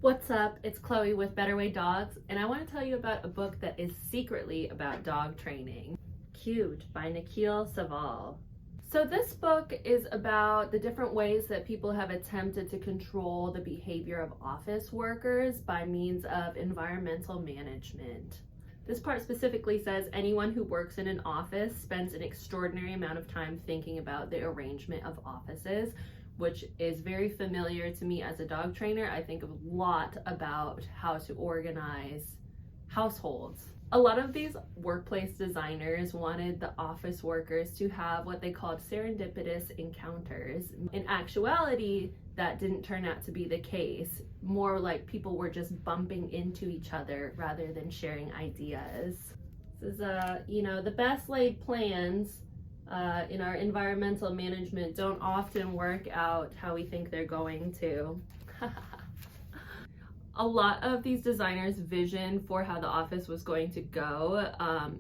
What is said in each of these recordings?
What's up? It's Chloe with Better Way Dogs, and I want to tell you about a book that is secretly about dog training. Cute by Nikil Saval. So this book is about the different ways that people have attempted to control the behavior of office workers by means of environmental management. This part specifically says anyone who works in an office spends an extraordinary amount of time thinking about the arrangement of offices, which is very familiar to me as a dog trainer. I think a lot about how to organize households. A lot of these workplace designers wanted the office workers to have what they called serendipitous encounters. In actuality, that didn't turn out to be the case. More like people were just bumping into each other rather than sharing ideas. This is, the best laid plans in our environmental management don't often work out how we think they're going to. A lot of these designers' vision for how the office was going to go,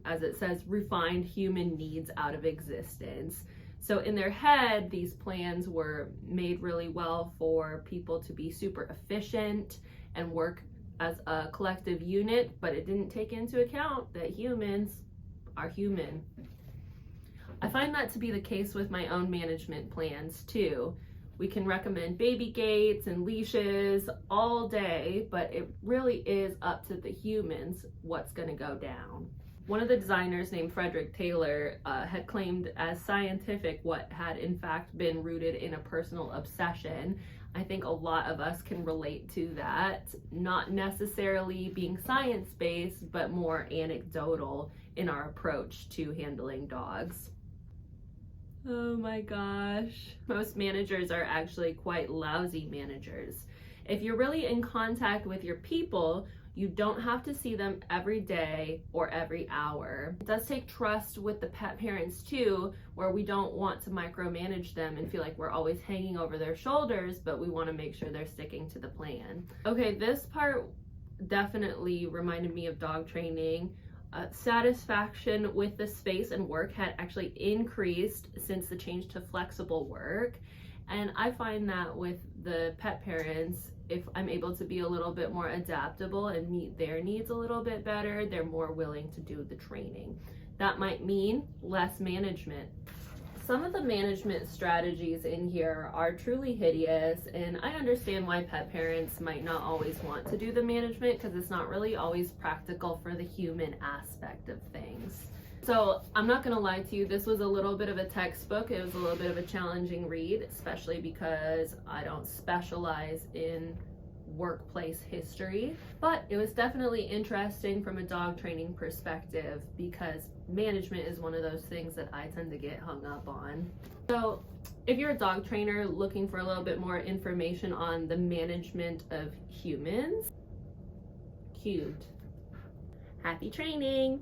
as it says, refined human needs out of existence. So in their head, these plans were made really well for people to be super efficient and work as a collective unit, but it didn't take into account that humans are human. I find that to be the case with my own management plans too. We can recommend baby gates and leashes all day, but it really is up to the humans what's going to go down. One of the designers named Frederick Taylor had claimed as scientific what had in fact been rooted in a personal obsession. I think a lot of us can relate to that, not necessarily being science-based, but more anecdotal in our approach to handling dogs. Oh my gosh. Most managers are actually quite lousy managers. If you're really in contact with your people, you don't have to see them every day or every hour. It does take trust with the pet parents too, where we don't want to micromanage them and feel like we're always hanging over their shoulders, but we want to make sure they're sticking to the plan. Okay, this part definitely reminded me of dog training. Satisfaction with the space and work had actually increased since the change to flexible work. And I find that with the pet parents, if I'm able to be a little bit more adaptable and meet their needs a little bit better, they're more willing to do the training. That might mean less management. Some of the management strategies in here are truly hideous, and I understand why pet parents might not always want to do the management because it's not really always practical for the human aspect of things. So I'm not gonna lie to you, this was a little bit of a textbook. It was a little bit of a challenging read, especially because I don't specialize in workplace history, but it was definitely interesting from a dog training perspective because management is one of those things that I tend to get hung up on. So if you're a dog trainer looking for a little bit more information on the management of humans, cute. Happy training!